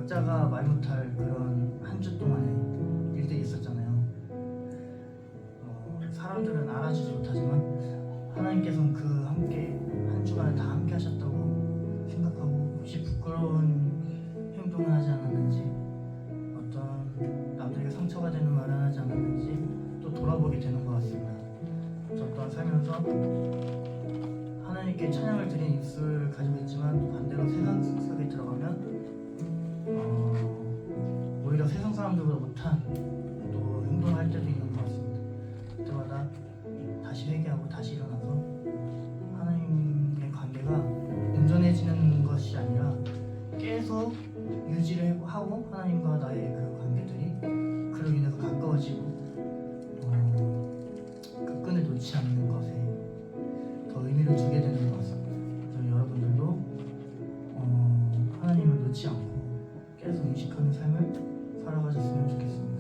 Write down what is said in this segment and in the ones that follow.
각자가 말 못할 그런 한 주 동안의 일들이 있었잖아요. 사람들은 알아주지 못하지만 하나님께서는 그 함께 한 주간을 다 함께 하셨다고 생각하고, 혹시 부끄러운 행동을 하지 않았는지, 어떤 남들에게 상처가 되는 말을 하지 않았는지 또 돌아보게 되는 것 같습니다. 저 또한 살면서 하나님께 찬양을 드리는 입술을 가지고 있지만, 또 반대로 세상 속에 들어가면 오히려 세상 사람들보다 못한 또 행동을 할 때도 있는 것 같습니다. 그때마다 다시 회개하고 다시 일어나서 하나님의 관계가 온전해지는 것이 아니라 계속 유지를 하고, 하나님과 나의 그 관계들이 그로 인해서 가까워지고 그 끈을 놓지 않는 것에 더 의미를 두게 되는 것 같습니다. 그래서 여러분들도 하나님을 놓지 않고 계속 의식하는 삶을 살아가셨으면 좋겠습니다.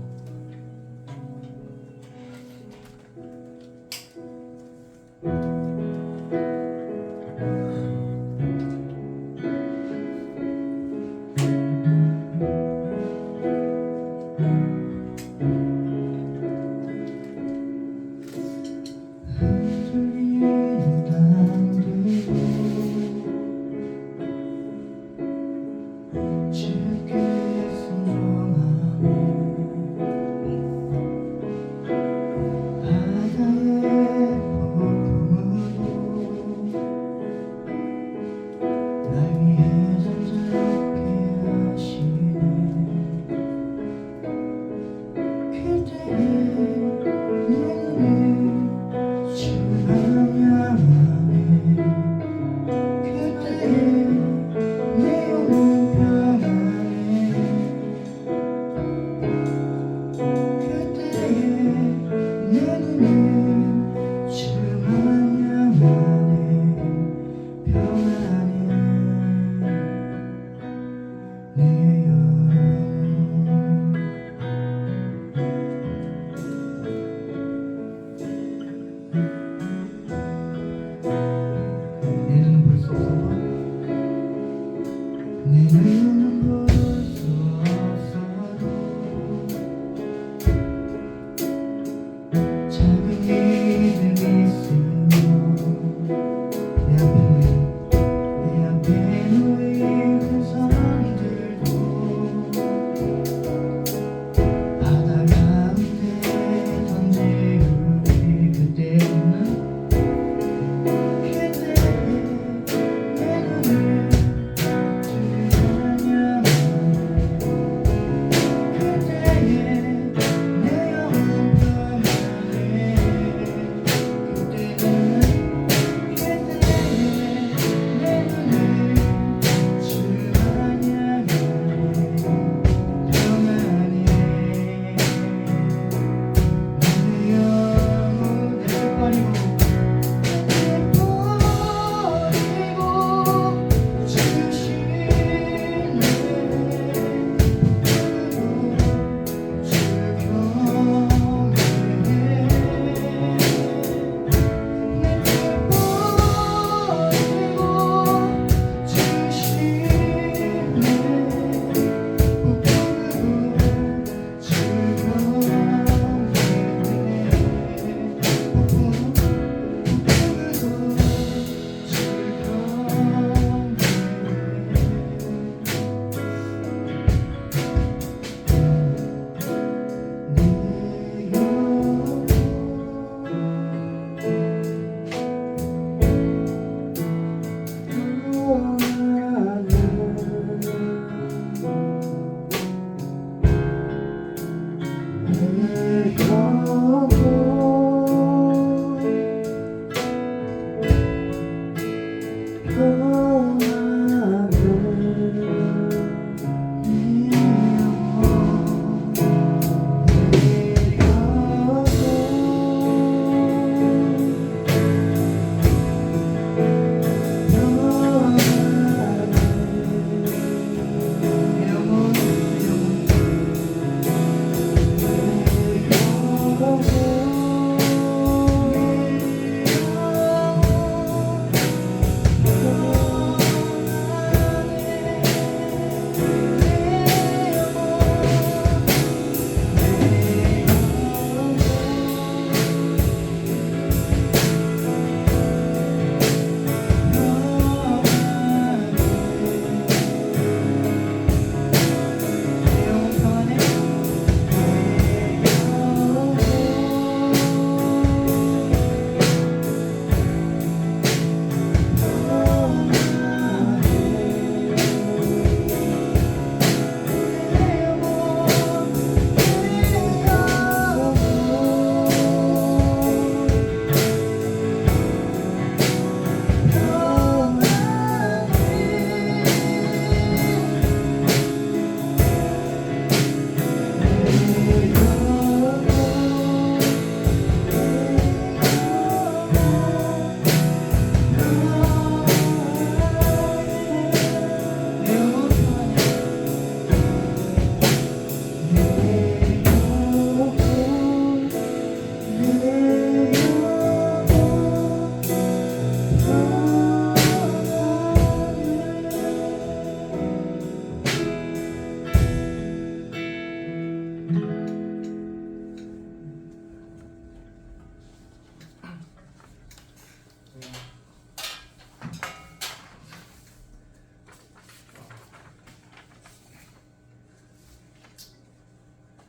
내 앞에 놓인 그 산들도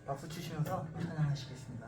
박수 치시면서 찬양하시겠습니다.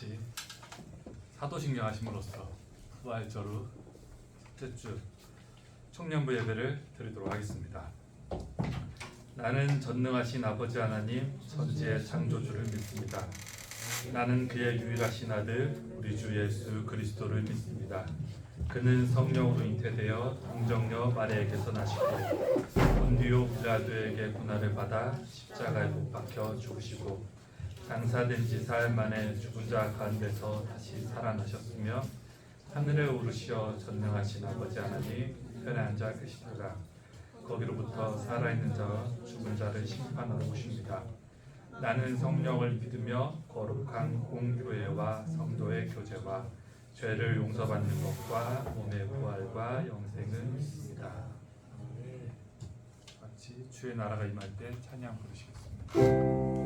같이 사도신경 하심으로써 부활절후 첫째 주 청년부 예배를 드리도록 하겠습니다. 나는 전능하신 아버지 하나님 천지의 창조주를 믿습니다. 나는 그의 유일하신 아들 우리 주 예수 그리스도를 믿습니다. 그는 성령으로 잉태되어 동정녀 마리아에게서 나시고 본디오 빌라도에게 고난을 받아 십자가에 못 박혀 죽으시고 장사된 지 사흘 만에 죽은 자 가운데서 다시 살아나셨으며 하늘에 오르시어 전능하신 아버지 하나님 편에 앉아 계시다가 거기로부터 살아있는 자와 죽은 자를 심판하러 오십니다. 나는 성령을 믿으며 거룩한 공교회와 성도의 교제와 죄를 용서받는 것과 몸의 부활과 영생을 믿습니다. 같이 주의 나라가 임할 때 찬양 부르시겠습니다.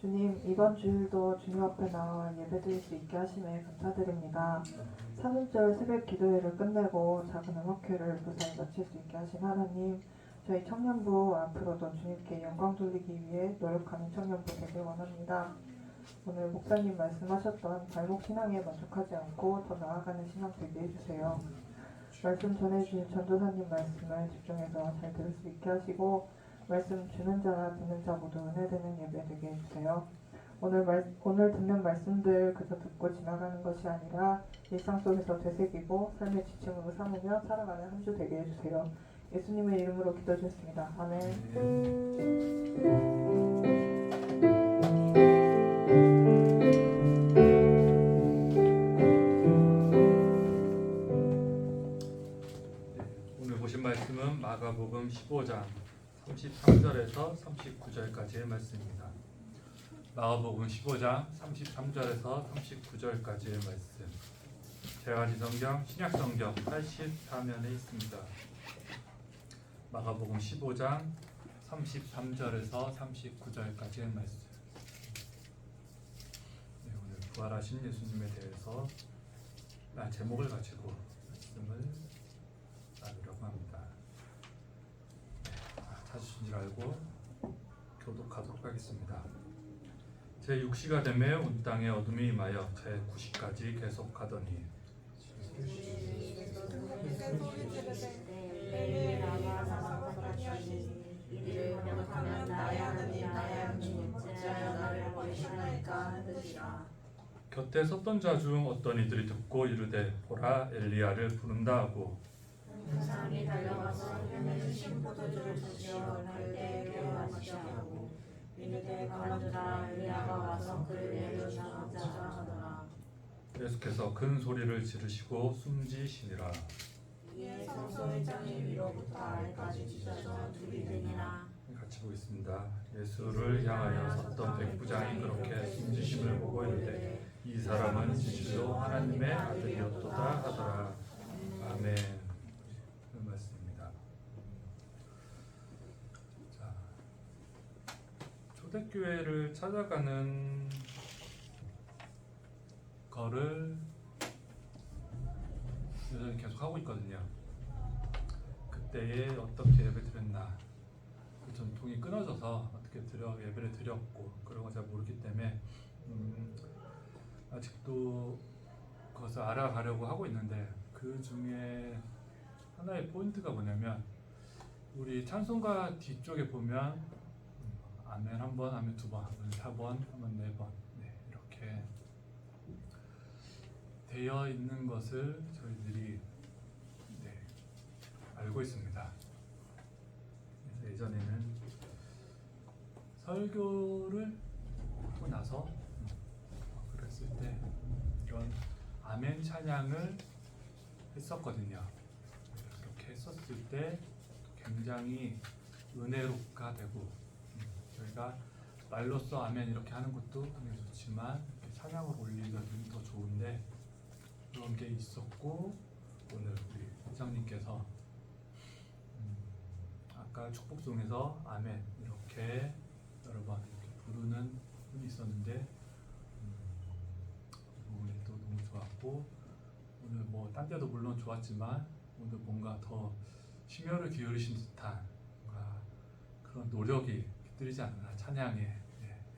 주님, 이번 주일도 주님 앞에 나와 예배드릴 수 있게 하심에 감사드립니다. 사순절 새벽 기도회를 끝내고 작은 음악회를 무사히 마칠 수 있게 하신 하나님, 저희 청년부 앞으로도 주님께 영광 돌리기 위해 노력하는 청년부 되길 원합니다. 오늘 목사님 말씀하셨던 발목 신앙에 만족하지 않고 더 나아가는 신앙 되게 해주세요. 말씀 전해주신 전도사님 말씀을 집중해서 잘 들을 수 있게 하시고 말씀 주는 자나 듣는 자 모두 은혜되는 예배 되게 해주세요. 오늘 듣는 말씀들 그저 듣고 지나가는 것이 아니라 일상 속에서 되새기고 삶의 지침으로 삼으며 살아가는 한 주 되게 해주세요. 예수님의 이름으로 기도드렸습니다. 아멘. 오늘 보신 말씀은 마가복음 15장 33절에서 39절까지의 말씀입니다. 마가복음 15장 33절에서 39절까지의 말씀. 제가지 성경 신약성경 84면에 있습니다. 마가복음 15장 33절에서 39절까지의 말씀. 오늘 부활하신 예수님에 대해서 제목을 가지고 말씀을 나누려고 합니다. 찾으신 줄 알고 교독하도록 하겠습니다. 제6시가 되매 온 땅에 어둠이 임하여 제9시까지 계속하더니 곁에 섰던 자 중 어떤 이들이 듣고 이르되 보라 엘리야를 부른다 하고 그 사람이 달려가서 흙에 신 포도주를 드시어 갈대에 마시하고 이르되 가만두라 엘리야가 와서 그를 내려주시고자 하더라. 계속해서 큰 소리를 지르시고 숨지시니라. 이에 성소회장이 위로부터 아래까지 찢어져 둘이 되니라. 같이 보겠습니다. 예수를 향하여 섰던 백부장이 그렇게 숨지심을 보고 이르되 이 사람은 진실로 하나님의 아들이었도다 하더라. 아멘. 그 말씀입니다. 자, 초대교회를 찾아가는 거를 여전히 계속 하고 있거든요. 그때에 어떻게 예배드렸나 그 전통이 끊어져서 어떻게 예배를 드렸고 그런 거 잘 모르기 때문에 아직도 그것을 알아가려고 하고 있는데 그 중에 하나의 포인트가 뭐냐면 우리 찬송가 뒤쪽에 보면 아멘 한 번, 아멘 두 번, 아멘 4번, 아멘 4번 이렇게 되어 있는 것을 저희들이 알고 있습니다. 그래서 예전에는 설교를 하고 나서 그랬을 때 이런 아멘 찬양을 했었거든요. 그렇게 했었을 때 굉장히 은혜롭가 되고 저희가 말로써 아멘 이렇게 하는 것도 굉장히 좋지만 찬양을 올리면 더 좋은데 그런 게 있었고 오늘 우리 회장님께서 아까 축복송에서 아멘 이렇게 여러 번 이렇게 부르는 분이 있었는데 그 부분이 또 너무 좋았고 오늘 뭐 딴 데도 물론 좋았지만 오늘 뭔가 더 심혈을 기울이신 듯한 뭔가 그런 노력이 깃들이지 않나 찬양에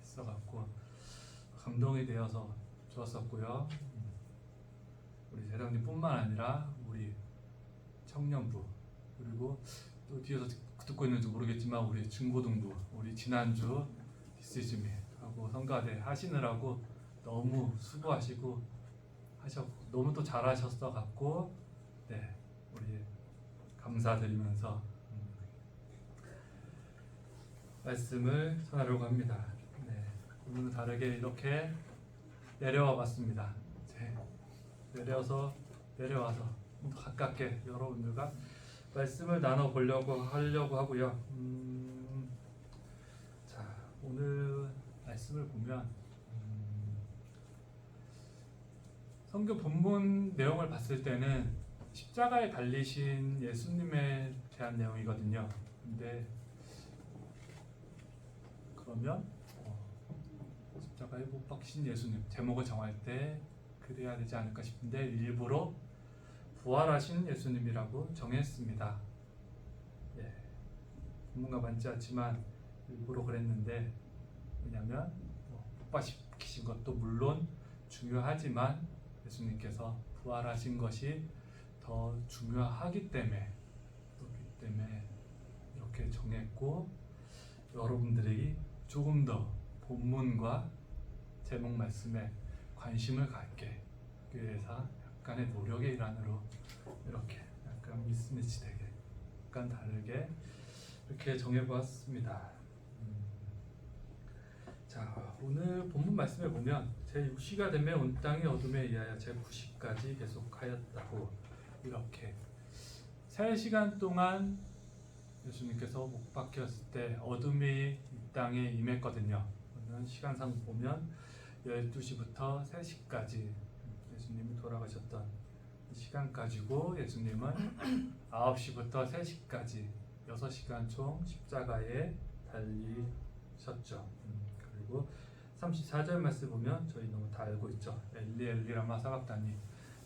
있어갖고 감동이 되어서 좋았었고요. 우리 회장님뿐만 아니라 우리 청년부 그리고 또 뒤에서 듣고 있는지 모르겠지만 우리 중고등부 우리 지난주 디스즈미 하고 성가대 하시느라고 너무 수고하시고 하셨고 너무 또 잘하셨어 갖고 우리 감사드리면서 말씀을 전하려고 합니다. 오늘은 다르게 이렇게 내려와 봤습니다. 내려와서 좀 더 가깝게 여러분들과 말씀을 나눠보려고 하고요. 자, 오늘 말씀을 보면 성경 본문 내용을 봤을 때는 십자가에 달리신 예수님에 대한 내용이거든요. 근데 그러면 십자가에 못 박히신 예수님 제목을 정할 때 그래야 되지 않을까 싶은데 일부러 부활하신 예수님이라고 정했습니다. 예, 전문가 맞지 않지만 일부러 그랬는데 왜냐하면 못 박히신 것도 물론 중요하지만 예수님께서 부활하신 것이 더 중요하기 때문에 이렇게 정했고 여러분들이 조금 더 본문과 제목 말씀에 관심을 갖게 하기 위해서 약간의 노력의 일환으로 이렇게 약간 미스매치 되게 약간 다르게 이렇게 정해보았습니다. 자, 오늘 본문 말씀에 보면 제6시가 되면 온 땅이 어둠에 의하여 제9시까지 계속하였다고 이렇게 3시간 동안 예수님께서 못 박혔을 때 어둠이 이 땅에 임했거든요. 오늘 시간상 보면 12시부터 3시까지 예수님이 돌아가셨던 이 시간 가지고 예수님은 9시부터 3시까지 6시간 총 십자가에 달리셨죠. 그리고 34절 말씀 보면 저희 너무 다 알고 있죠. 엘리 엘리 라마 사박다니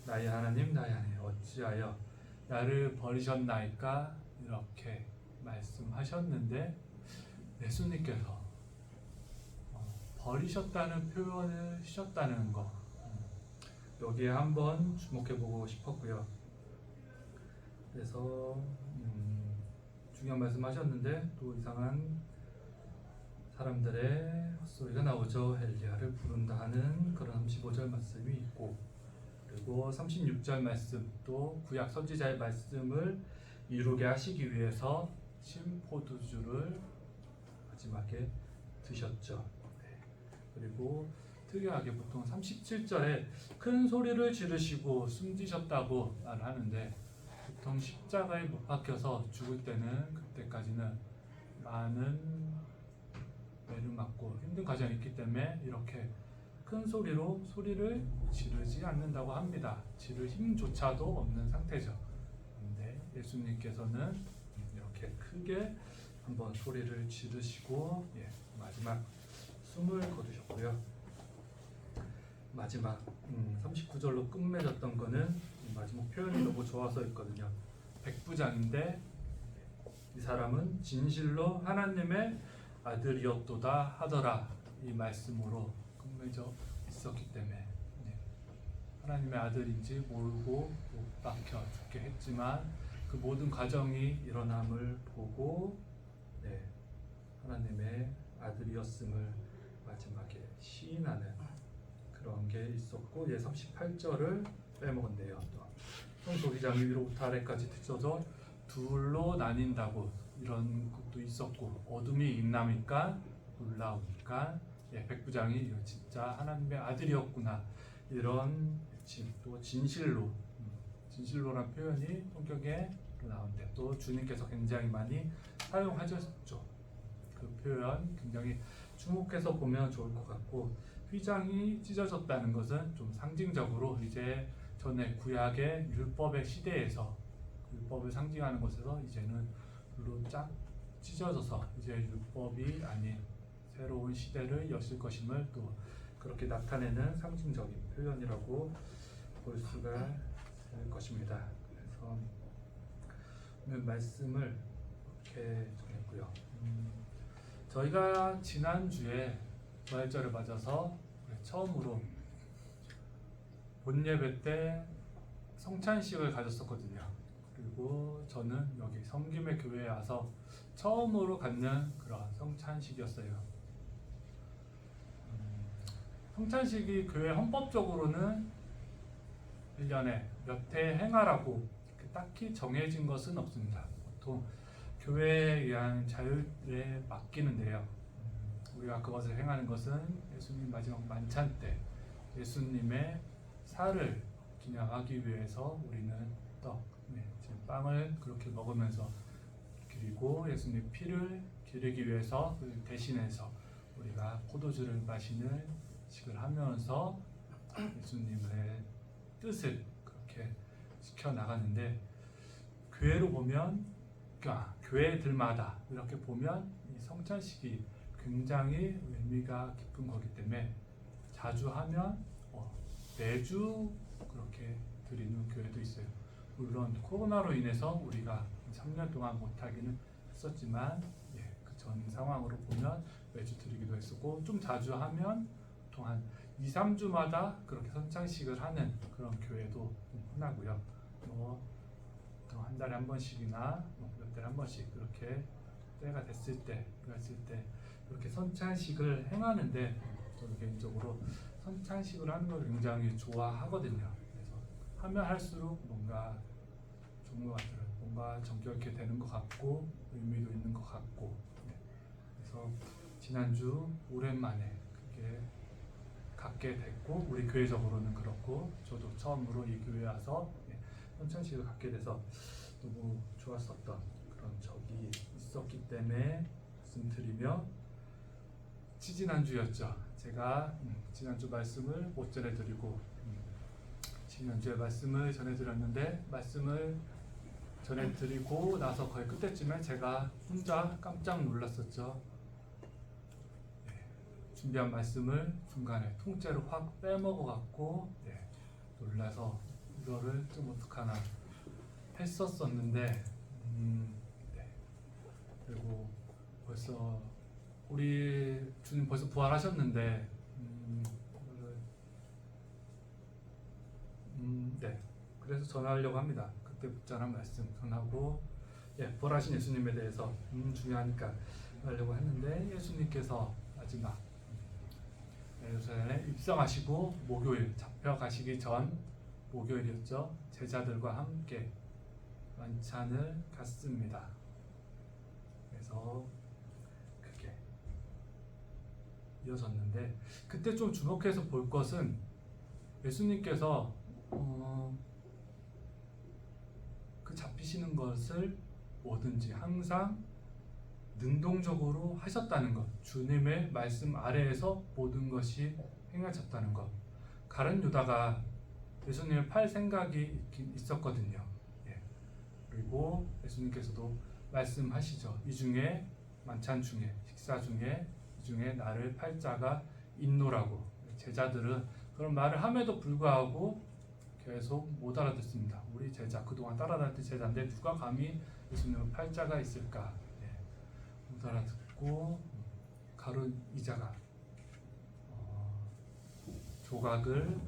나의 하나님 나의 하나님 어찌하여 나를 버리셨나이까 이렇게 말씀하셨는데 예수님께서 버리셨다는 표현을 쓰셨다는 거 여기에 한번 주목해보고 싶었고요. 그래서 중요한 말씀하셨는데 또 이상한 사람들의 헛소리가 나오죠. 엘리야를 부른다 하는 그런 35절 말씀이 있고 그리고 36절 말씀 또 구약 선지자의 말씀을 이루게 하시기 위해서 신포도주를 마지막에 드셨죠. 그리고 특이하게 보통 37절에 큰 소리를 지르시고 숨지셨다고 말하는데 보통 십자가에 못 박혀서 죽을 때는 그때까지는 많은 매를 맞고 힘든 과정이 있기 때문에 이렇게 큰 소리로 소리를 지르지 않는다고 합니다. 지를 힘조차도 없는 상태죠. 그런데 예수님께서는 이렇게 크게 한번 소리를 지르시고 마지막 숨을 거두셨고요. 마지막 39절로 끝맺었던 거는 마지막 표현이 너무 좋아서 있거든요. 백부장인데 이 사람은 진실로 하나님의 아들이었도다 하더라 이 말씀으로 끝맺어 있었기 때문에 하나님의 아들인지 모르고 못 박혀 죽게 했지만 그 모든 과정이 일어남을 보고 하나님의 아들이었음을 마지막에 시인하는 그런 게 있었고 38절을 빼먹었네요. 또 성소기장이 위로부터 아래까지 뒤쳐져 둘로 나뉜다고 이런 것도 있었고 어둠이 임나니까 놀라우니까 백부장이 진짜 하나님의 아들이었구나 이런 또 진실로란 표현이 성경에 나오는데 또 주님께서 굉장히 많이 사용하셨죠. 그 표현 굉장히 주목해서 보면 좋을 것 같고 휘장이 찢어졌다는 것은 좀 상징적으로 이제 전에 구약의 율법의 시대에서 율법을 상징하는 것에서 이제는 물로 쫙 찢어져서 이제 율법이 아닌 새로운 시대를 여실 것임을 또 그렇게 나타내는 상징적인 표현이라고 볼 수가 있을 것입니다. 그래서 오늘 말씀을 이렇게 정했고요. 저희가 지난주에 부활절을 맞아서 처음으로 본예배 때 성찬식을 가졌었거든요. 그리고 저는 여기 섬김의 교회에 와서 처음으로 갖는 그런 성찬식이었어요. 성찬식이 교회 헌법적으로는 1년에 몇 회 행하라고 딱히 정해진 것은 없습니다. 보통 교회에 의한 자율에 맡기는데요. 우리가 그것을 행하는 것은 예수님 마지막 만찬 때 예수님의 살을 기념하기 위해서 우리는 지금 빵을 그렇게 먹으면서 그리고 예수님 피를 기르기 위해서 대신해서 우리가 포도주를 마시는 식을 하면서 예수님의 뜻을 그렇게 지켜나가는데 교회로 보면 교회들마다 이렇게 보면 이 성찬식이 굉장히 의미가 깊은 거기 때문에 자주 하면 매주 그렇게 드리는 교회도 있어요. 물론 코로나로 인해서 우리가 3년 동안 못하기는 했었지만 그 전 상황으로 보면 매주 드리기도 했었고, 좀 자주 하면 보통 한 2, 3주마다 그렇게 선창식을 하는 그런 교회도 흔하고요. 한 달에 한 번씩이나 몇 달에 한 번씩 그렇게 때가 됐을 때 그렇게 선창식을 행하는데, 저는 개인적으로 선창식을 하는 걸 굉장히 좋아하거든요. 그래서 하면 할수록 뭔가 좋은 것 같아요. 뭔가 정겹게 되는 것 같고 의미도 있는 것 같고. 그래서 지난주 오랜만에 그게 갖게 됐고, 우리 교회적으로는 그렇고, 저도 처음으로 이 교회에 와서 선창식을 갖게 돼서 너무 좋았었던 그런 적이 있었기 때문에 말씀드리며, 지지난주였죠. 제가 지난주 말씀을 못 전해드리고 지난주에 말씀을 전해드렸는데, 말씀을 전해드리고 나서 거의 끝때쯤에 제가 혼자 깜짝 놀랐었죠. 준비한 말씀을 중간에 통째로 확 빼먹어갖고 놀라서 이거를 좀 어떡하나 했었었는데, 그리고 벌써 우리 주님 벌써 부활하셨는데, 그래서 전하려고 합니다. 그때 붙잡은 말씀 전하고, 부활하신 예수님에 대해서 중요하니까 하려고 했는데, 예수님께서 마지막 예루살렘에 입성하시고 목요일 잡혀가시기 전 목요일이었죠. 제자들과 함께 만찬을 갔습니다. 그래서 그게 이어졌는데, 그때 좀 주목해서 볼 것은 예수님께서 그 잡히시는 것을 뭐든지 항상 능동적으로 하셨다는 것, 주님의 말씀 아래에서 모든 것이 행하셨다는 것. 가룟 유다가 예수님을 팔 생각이 있었거든요. 그리고 예수님께서도 말씀하시죠. 이 중에 만찬 중에, 식사 중에, 이 중에 나를 팔 자가 있노라고. 제자들은 그런 말을 함에도 불구하고 계속 못 알아듣습니다. 우리 제자, 그동안 따라다녔던 제자인데 누가 감히 예수님을 팔 자가 있을까? 못 알아듣고, 가룟 이자가 조각을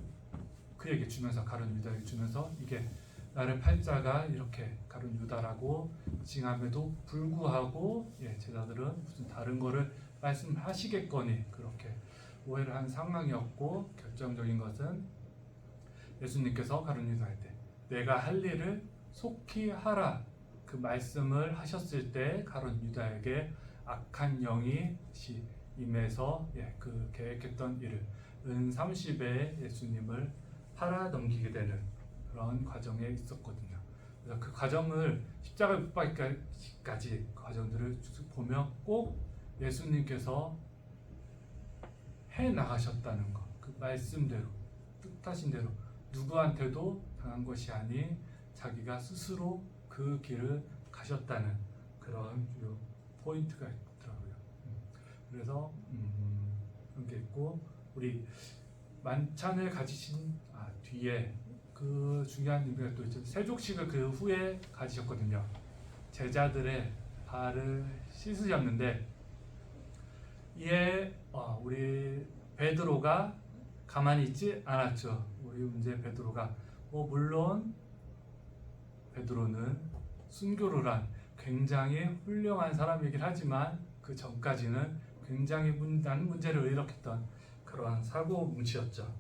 그에게 주면서, 가룟 유다에게 주면서, 이게 나를 팔 자가 이렇게 가룟 유다라고 징함에도 불구하고 제자들은 무슨 다른 거를 말씀하시겠거니 그렇게 오해를 한 상황이었고, 결정적인 것은 예수님께서 가룟 유다한테 내가 할 일을 속히 하라 그 말씀을 하셨을 때, 가룟 유다에게 악한 영이 임해서 그 계획했던 일을 은 30에 예수님을 팔아 넘기게 되는 그런 과정에 있었거든요. 그래서 그 과정을 십자가에 못 박기까지 그 과정들을 쭉 보면 꼭 예수님께서 해 나가셨다는 것, 그 말씀대로 뜻하신 대로 누구한테도 당한 것이 아닌 자기가 스스로 그 길을 가셨다는 그런 주요 포인트가 있더라고요. 그래서 그런 게 있고, 우리 만찬을 가지신 뒤에 그 중요한 의미가 또 있죠. 세족식을 그 후에 가지셨거든요. 제자들의 발을 씻으셨는데, 이에 우리 베드로가 가만히 있지 않았죠. 우리 문제 베드로가 물론 베드로는 순교를 한 굉장히 훌륭한 사람이긴 하지만 그 전까지는 굉장히 많은 문제를 일으켰던 그러한 사고 뭉치였죠.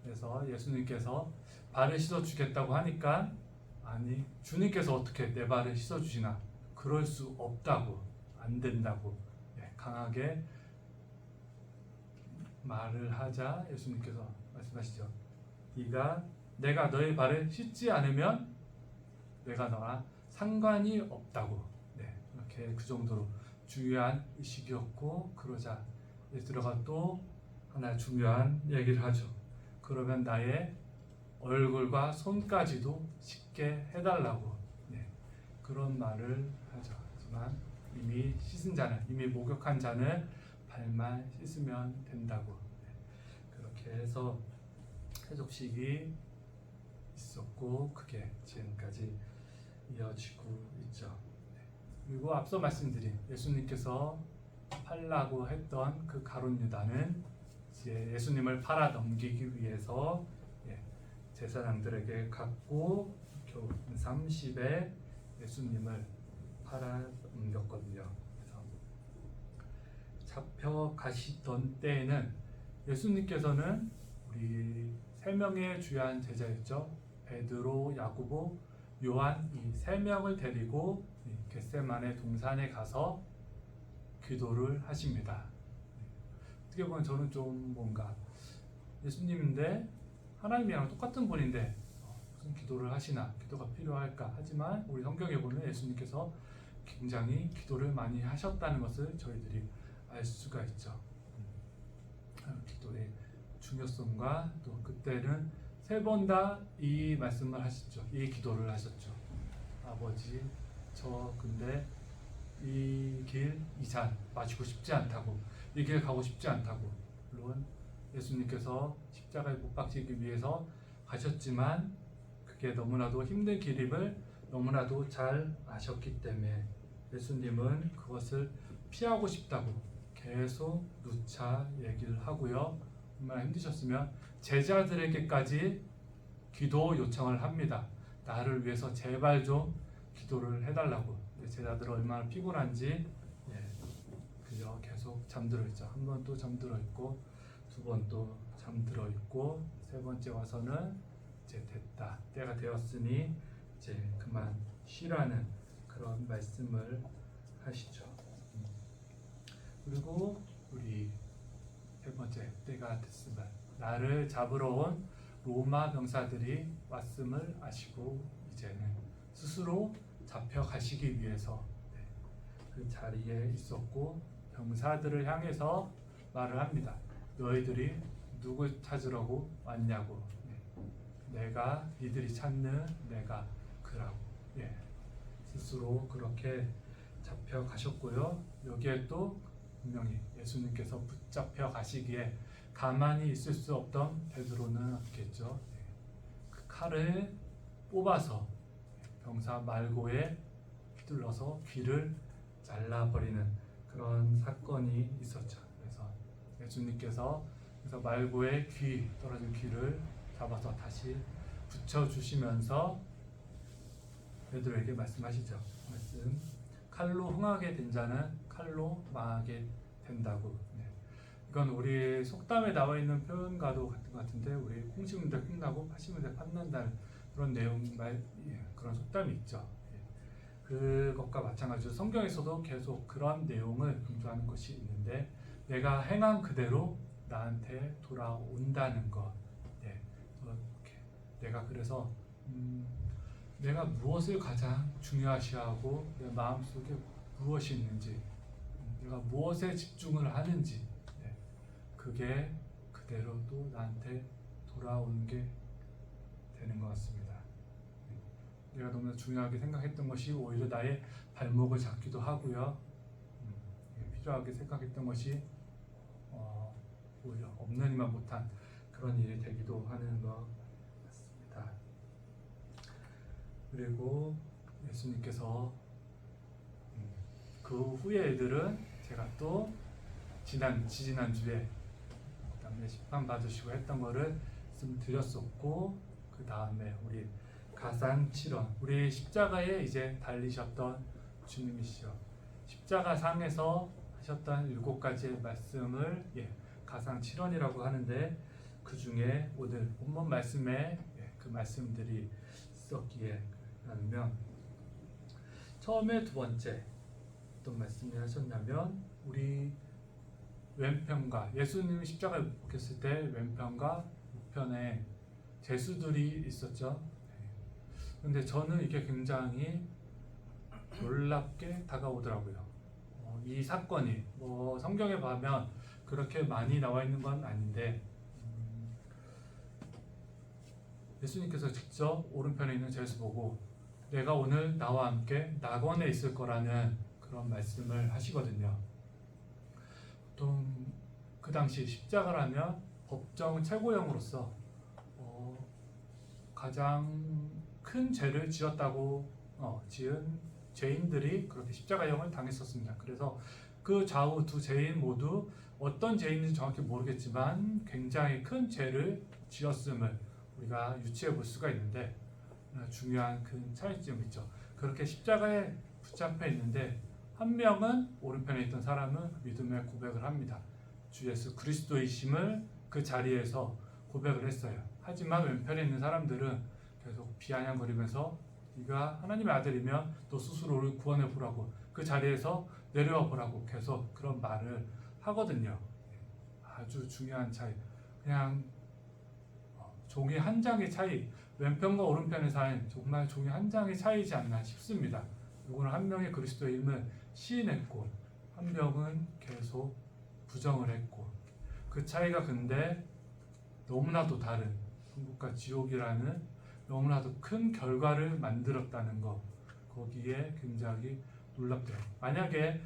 그래서 예수님께서 발을 씻어주겠다고 하니까, 아니 주님께서 어떻게 내 발을 씻어주시나, 그럴 수 없다고, 안 된다고 강하게 말을 하자 예수님께서 말씀하시죠. 내가 너의 발을 씻지 않으면 내가 너와 상관이 없다고. 이렇게 그 정도로 중요한 의식이었고, 그러자 베드로가 또 하나 중요한 얘기를 하죠. 그러면 나의 얼굴과 손까지도 씻게 해달라고. 그런 말을 하죠. 하지만 이미 씻은 자는, 이미 목욕한 자는 발만 씻으면 된다고. 그렇게 해서 세족식이 있었고 그게 지금까지 이어지고 있죠. 그리고 앞서 말씀드린 예수님께서 팔라고 했던 그 가룟 유다는 이제 예수님을 팔아 넘기기 위해서 제사장들에게 갖고 겨우 30에 예수님을 팔아 넘겼거든요. 그래서 잡혀 가시던 때에는 예수님께서는 우리 세 명의 주요한 제자였죠. 베드로, 야고보, 요한 이 세 명을 데리고 겟세마네 동산에 가서 기도를 하십니다. 어떻게 보면 저는 좀 뭔가 예수님인데 하나님이랑 똑같은 분인데 무슨 기도를 하시나, 기도가 필요할까? 하지만 우리 성경에 보면 예수님께서 굉장히 기도를 많이 하셨다는 것을 저희들이 알 수가 있죠. 기도의 중요성과 또 그때는 3번 다 이 말씀을 하셨죠. 이 기도를 하셨죠. 아버지, 저 근데 이 길, 이 잔 마시고 싶지 않다고, 이 길 가고 싶지 않다고. 물론 예수님께서 십자가에 못 박히기 위해서 가셨지만 그게 너무나도 힘든 길임을 너무나도 잘 아셨기 때문에 예수님은 그것을 피하고 싶다고 계속 누차 얘기를 하고요. 정말 힘드셨으면 제자들에게까지 기도 요청을 합니다. 나를 위해서 제발 좀 기도를 해달라고. 제자들 얼마나 피곤한지 그저 계속 잠들어 있죠. 한 번 또 잠들어 있고, 2번 또 잠들어 있고, 3번째 와서는 이제 됐다, 때가 되었으니 이제 그만 쉬라는 그런 말씀을 하시죠. 그리고 우리 3번째, 때가 됐으면 나를 잡으러 온 로마 병사들이 왔음을 아시고 이제는 스스로 잡혀가시기 위해서 그 자리에 있었고, 병사들을 향해서 말을 합니다. 너희들이 누구 찾으려고 왔냐고. 내가 니들이 찾는 내가 그라고. 스스로 그렇게 잡혀가셨고요. 여기에 또 분명히 예수님께서 붙잡혀 가시기에 가만히 있을 수 없던 베드로는 없겠죠. 그 칼을 뽑아서 병사 말고에 휘둘러서 귀를 잘라버리는 그런 사건이 있었죠. 그래서 예수님께서 그래서 말고의 귀, 떨어진 귀를 잡아서 다시 붙여주시면서 베드로에게 말씀하시죠. 말씀, 칼로 흥하게 된 자는 칼로 망하게 된다고. 이건 우리 속담에 나와 있는 표현과도 같은 것 같은데, 우리 콩 심은 데 콩나고 팥 심은 데 팥난다는 그런 내용 그런 속담이 있죠. 그것과 마찬가지로 성경에서도 계속 그런 내용을 강조하는 것이 있는데, 내가 행한 그대로 나한테 돌아온다는 것. 내가 그래서 내가 무엇을 가장 중요시하고 내 마음속에 무엇이 있는지, 내가 무엇에 집중을 하는지, 그게 그대로 또 나한테 돌아오는 게 되는 것 같습니다. 내가 너무나 중요하게 생각했던 것이 오히려 나의 발목을 잡기도 하고요. 필요하게 생각했던 것이 오히려 없는 이만 못한 그런 일이 되기도 하는 것 같습니다. 그리고 예수님께서 그 후에 애들은 제가 또 지지난주에 그다음에 심판 받으시고 했던 거를 말씀드렸었고, 그 다음에 우리 가산칠언, 우리 십자가에 이제 달리셨던 주님이시죠. 십자가 상에서 하셨던 7가지의 말씀을 가상칠언이라고 하는데, 그 중에 오늘 본문 말씀에 그 말씀들이 있었기에 하면, 처음에 2번째 어떤 말씀을 하셨냐면, 우리 왼편과 예수님이 십자가에 못 박혔을 때 왼편과 우편에 제수들이 있었죠. 근데 저는 이게 굉장히 놀랍게 다가오더라고요. 이 사건이 성경에 보면 그렇게 많이 나와 있는 건 아닌데, 예수님께서 직접 오른편에 있는 제수 보고 내가 오늘 나와 함께 낙원에 있을 거라는 그런 말씀을 하시거든요. 보통 그 당시 십자가라면 법정 최고형으로서 가장 큰 죄를 지었다고 지은 죄인들이 그렇게 십자가형을 당했었습니다. 그래서 그 좌우 두 죄인 모두 어떤 죄인인지 정확히 모르겠지만 굉장히 큰 죄를 지었음을 우리가 유추해 볼 수가 있는데, 중요한 큰 차이점이 있죠. 그렇게 십자가에 붙잡혀 있는데 한 명은 오른편에 있던 사람은 믿음의 고백을 합니다. 주 예수 그리스도이심을 그 자리에서 고백을 했어요. 하지만 왼편에 있는 사람들은 계속 비아냥거리면서 네가 하나님의 아들이면 너 스스로를 구원해 보라고, 그 자리에서 내려와 보라고 계속 그런 말을 하거든요. 아주 중요한 차이. 그냥 종이 한 장의 차이, 왼편과 오른편의 사이는 정말 종이 한 장의 차이지 않나 싶습니다. 누구는 한 명의 그리스도임을 시인했고 한 명은 계속 부정을 했고, 그 차이가 근데 너무나도 다른 천국과 지옥이라는 너무나도 큰 결과를 만들었다는 것, 거기에 굉장히 놀랍대요. 만약에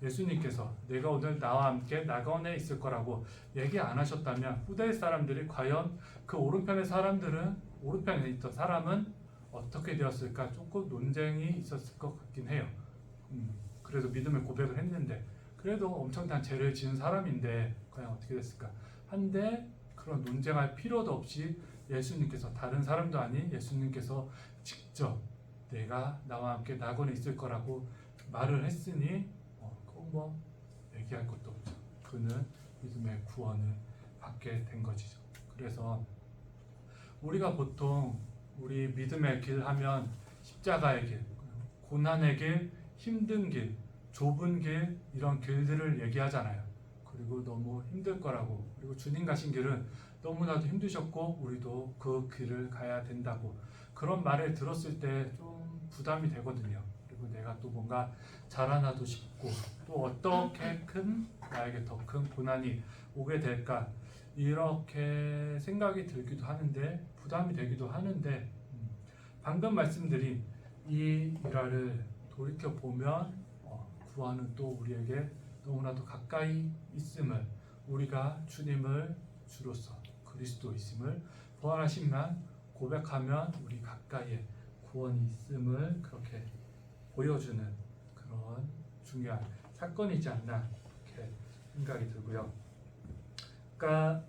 예수님께서 내가 오늘 나와 함께 낙원에 있을 거라고 얘기 안 하셨다면 후대 사람들이 과연 그 오른편의 사람들은, 오른편에 있던 사람은 어떻게 되었을까 조금 논쟁이 있었을 것 같긴 해요. 그래도 믿음의 고백을 했는데, 그래도 엄청난 죄를 지은 사람인데 과연 어떻게 됐을까. 한데 그런 논쟁할 필요도 없이 예수님께서, 다른 사람도 아닌 예수님께서 직접 내가 나와 함께 낙원에 있을 거라고 말을 했으니 뭐 얘기할 것도 없죠. 그는 믿음의 구원을 받게 된 것이죠. 그래서 우리가 보통 우리 믿음의 길 하면 십자가의 길, 고난의 길, 힘든 길, 좁은 길, 이런 길들을 얘기하잖아요. 그리고 너무 힘들 거라고, 그리고 주님 가신 길은 너무나도 힘드셨고 우리도 그 길을 가야 된다고, 그런 말을 들었을 때 좀 부담이 되거든요. 그리고 내가 또 뭔가 자라나도 싶고, 또 어떻게 나에게 더 큰 고난이 오게 될까, 이렇게 생각이 들기도 하는데, 부담이 되기도 하는데, 방금 말씀드린 이 일화를 돌이켜 보면 구원은 또 우리에게 너무나도 가까이 있음을, 우리가 주님을 주로서 그리스도이심을, 부활하신만 고백하면 우리 가까이에 구원이 있음을 그렇게 보여주는 그런 중요한 사건이지 않나 이렇게 생각이 들고요. 아까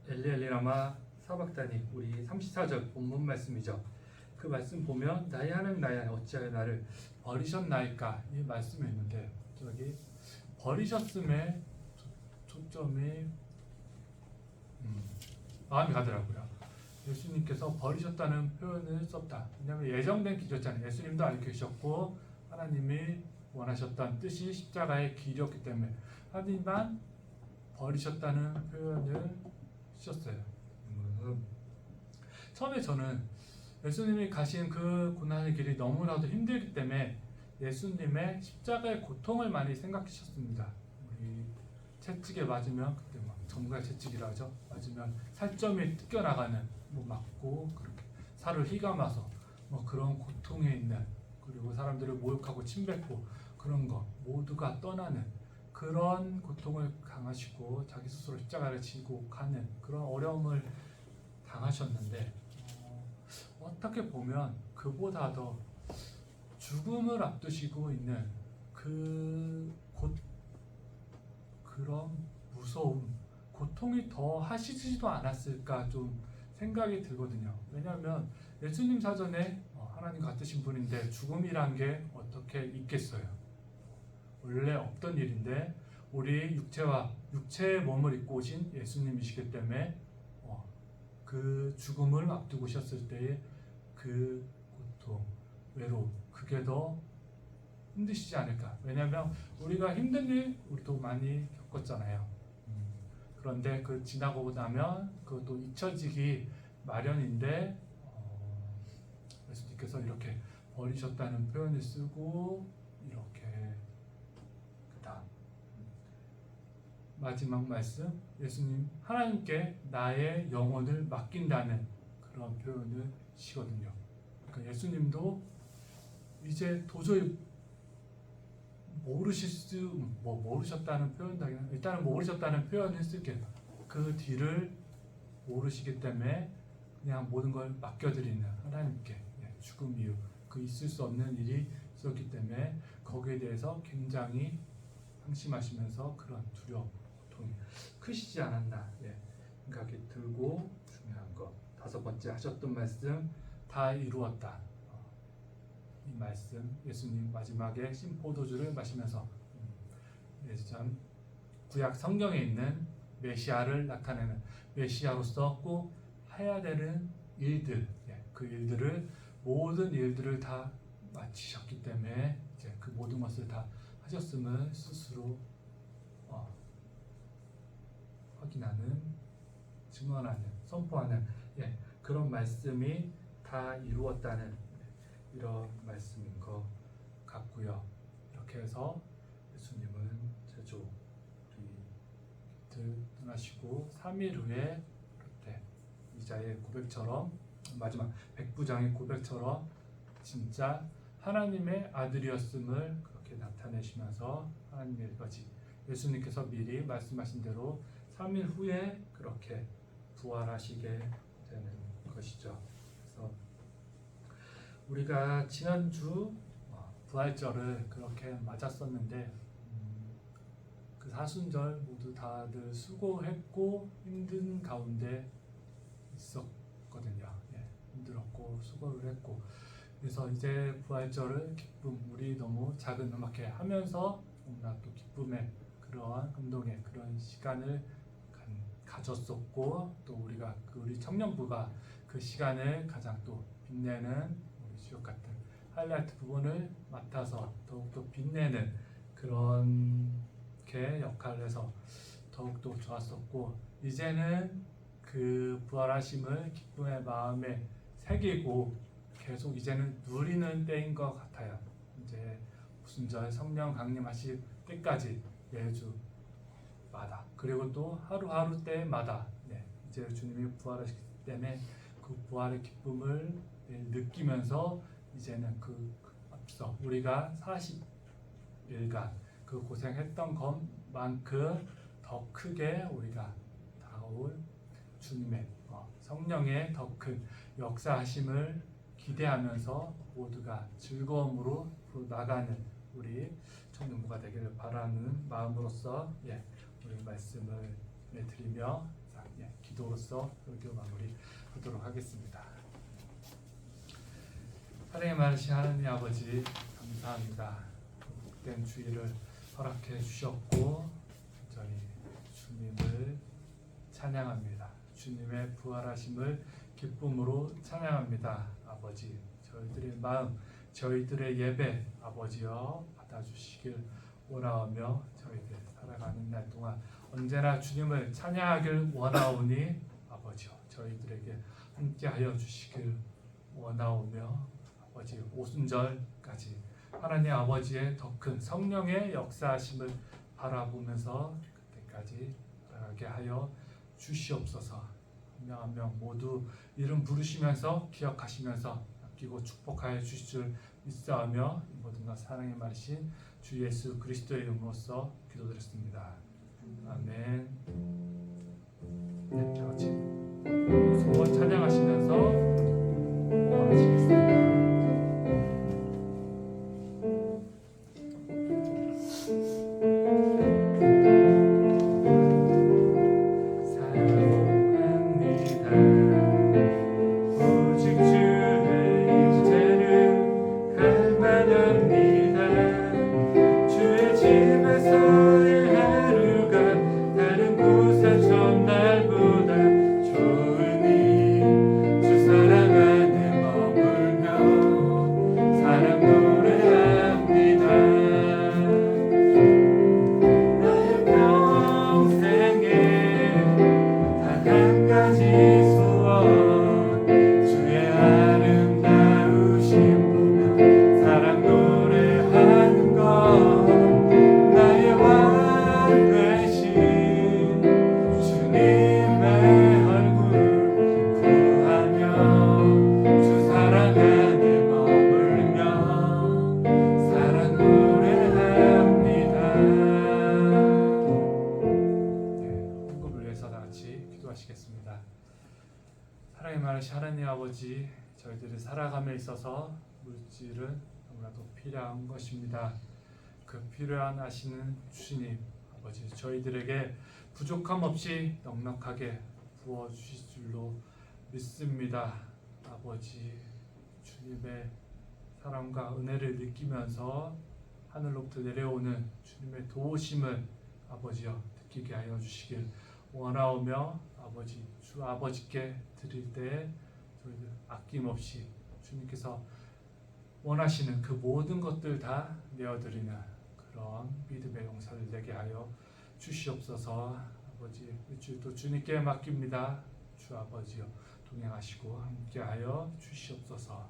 엘리엘리라마 사박다니, 우리 34절 본문 말씀이죠. 그 말씀 보면 나의 하나님 나의 하나님 어찌하여 나를 버리셨나이까, 이 말씀이 있는데 저기 버리셨음에 초점이 마음이 가더라고요. 예수님께서 버리셨다는 표현을 썼다. 왜냐하면 예정된 길이었잖아요. 예수님도 알고 계셨고 하나님이 원하셨던 뜻이 십자가의 길이었기 때문에, 하지만 버리셨다는 표현을 쓰셨어요. 처음에 저는 예수님이 가신 그 고난의 길이 너무나도 힘들기 때문에 예수님의 십자가의 고통을 많이 생각하셨습니다. 우리 채찍에 맞으면, 그때 막 전문가 채찍이라 하죠. 맞으면 살점이 뜯겨나가는, 뭐 맞고 그렇게 살을 휘감아서 뭐 그런 고통에 있는, 그리고 사람들을 모욕하고 침뱉고 그런 거 모두가 떠나는 그런 고통을 당하시고 자기 스스로 십자가를 지고 가는 그런 어려움을 당하셨는데, 어떻게 보면 그보다 더 죽음을 앞두시고 있는 그런 무서움, 고통이 더 하시지도 않았을까 좀 생각이 들거든요. 왜냐하면 예수님 사전에 하나님 같으신 분인데 죽음이란 게 어떻게 있겠어요. 원래 없던 일인데 우리 육체의 몸을 입고 오신 예수님이시기 때문에 그 죽음을 앞두고 오셨을 때의 그 고통, 외로움, 그게 더 힘드시지 않을까. 왜냐하면 우리가 힘든 일 우리도 많이 겪었잖아요. 그런데 그 지나고 나면 그것도 잊혀지기 마련인데, 예수님께서 이렇게 버리셨다는 표현을 쓰고, 이렇게 그다음 마지막 말씀, 예수님 하나님께 나의 영혼을 맡긴다는 그런 표현을 시거든요. 그러니까 예수님도 이제 도저히 모르셨다는 표현다기는 일단은 모르셨다는 표현을 쓸게요. 그 뒤를 모르시기 때문에 그냥 모든 걸 맡겨드리는 하나님께 죽음 이후 그 있을 수 없는 일이 있었기 때문에 거기에 대해서 굉장히 방심하시면서 그런 두려움, 고통이 크시지 않았나 생각이 들고 중요한 것. 5번째 하셨던 말씀 다 이루었다. 이 말씀 예수님 마지막에 신포도주를 마시면서 예전 구약 성경에 있는 메시아를 나타내는 메시아로서 꼭 해야 되는 일들, 그 일들을 모든 일들을 다 마치셨기 때문에 이제 그 모든 것을 다 하셨음을 스스로 확인하는, 증언하는, 선포하는 그런 말씀이 다 이루었다는 이런 말씀인 것 같고요. 이렇게 해서 예수님은 제주 우리들 떠나시고 3일 후에 그때 이자의 고백처럼 마지막 백부장의 고백처럼 진짜 하나님의 아들이었음을 그렇게 나타내시면서 하나님의 일까지 예수님께서 미리 말씀하신 대로 3일 후에 그렇게 부활하시게 되는 것이죠. 그래서 우리가 지난주 부활절을 그렇게 맞았었는데 그 사순절 모두 다들 수고했고 힘든 가운데 있었거든요. 힘들었고 수고를 했고 그래서 이제 부활절을 기쁨, 우리 너무 작은 음악회 하면서 너무나 또 기쁨의 그러한 감동의 그런 시간을 가졌었고 또 우리 청년부가 그 시간을 가장 또 빛내는 우리 주역 같은 하이라이트 부분을 맡아서 더욱더 빛내는 그런 게 역할을 해서 더욱더 좋았었고 이제는 그 부활하심을 기쁨의 마음에 새기고 계속 이제는 누리는 때인 것 같아요. 이제 오순절 성령 강림하실 때까지 매주마다 그리고 또 하루하루 때마다 이제 주님이 부활하시기 때문에 그 부활의 기쁨을 느끼면서 이제는 그 앞서 우리가 40일간 그 고생했던 것만큼 더 크게 우리가 다가올 주님의 성령의 더 큰 역사하심을 기대하면서 모두가 즐거움으로 나가는 우리 청년부가 되기를 바라는 마음으로서 우리 말씀을 드리며 기도로서 설교 마무리하도록 하겠습니다. 하나님 많으신 하나님 아버지 감사합니다. 복된 주일을 허락해 주셨고 저희 주님을 찬양합니다. 주님의 부활하심을 기쁨으로 찬양합니다. 아버지 저희들의 마음 저희들의 예배 아버지여 받아주시길 원하오며 저희들 살아가는 날 동안 언제나 주님을 찬양하길 원하오니 아버지여 저희들에게 함께하여 주시길 원하오며 아버지 오순절까지 하나님 아버지의 더 큰 성령의 역사하심을 바라보면서 그때까지 살아가게 하여 주시옵소서. 한 명 한 명 모두 이름 부르시면서 기억하시면서 아끼고 축복하여 주실 줄 믿사오며 모든 것 사랑의 말이신 주 예수 그리스도의 이름으로써 기도드렸습니다. 아멘. 같이 소원 찬양하시면서 마치겠습니다. 주의 집에서의 하루가 다른 곳 기도하시겠습니다. 사랑이 많으신 하나님 아버지, 저희들이 살아감에 있어서 물질은 너무나도 필요한 것입니다. 그 필요한 하시는 주님 아버지, 저희들에게 부족함 없이 넉넉하게 부어주실 줄로 믿습니다. 아버지, 주님의 사랑과 은혜를 느끼면서 하늘로부터 내려오는 주님의 도우심을 아버지여 느끼게 하여 주시길 원하오며, 아버지, 주 아버지께 드릴 때 저희들 아낌없이 주님께서 원하시는 그 모든 것들 다 내어드리는 그런 믿음의 용사를 되게 하여 주시옵소서. 아버지, 일주일도 주님께 맡깁니다. 주 아버지여 동행하시고 함께하여 주시옵소서.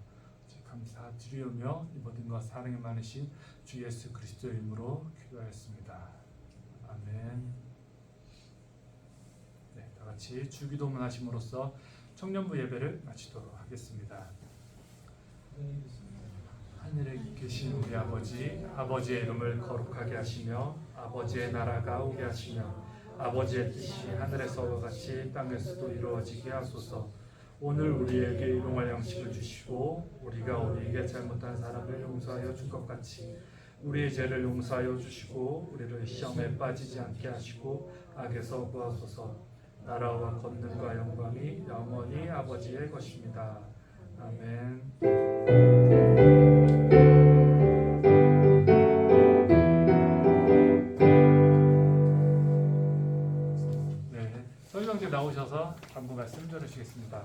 감사드리오며 이 모든 것 사랑이 많으신 주 예수 그리스도의 이름으로 기도하였습니다. 아멘. 네, 다 같이 주기도문 하심으로써 청년부 예배를 마치도록 하겠습니다. 하늘에 계신 우리 아버지, 아버지의 이름을 거룩하게 하시며 아버지의 나라가 오게 하시며 아버지의 뜻이 하늘에서와 같이 땅에서도 이루어지게 하소서. 오늘 우리에게 일용할 양식을 주시고 우리가 우리에게 잘못한 사람을 용서하여 줄 것 같이 우리의 죄를 용서하여 주시고 우리를 시험에 빠지지 않게 하시고 악에서 구하소서. 나라와 권능과 영광이 영원히 아버지의 것입니다. 아멘. 네, 서유형제 나오셔서 간부 말씀 전해주시겠습니다.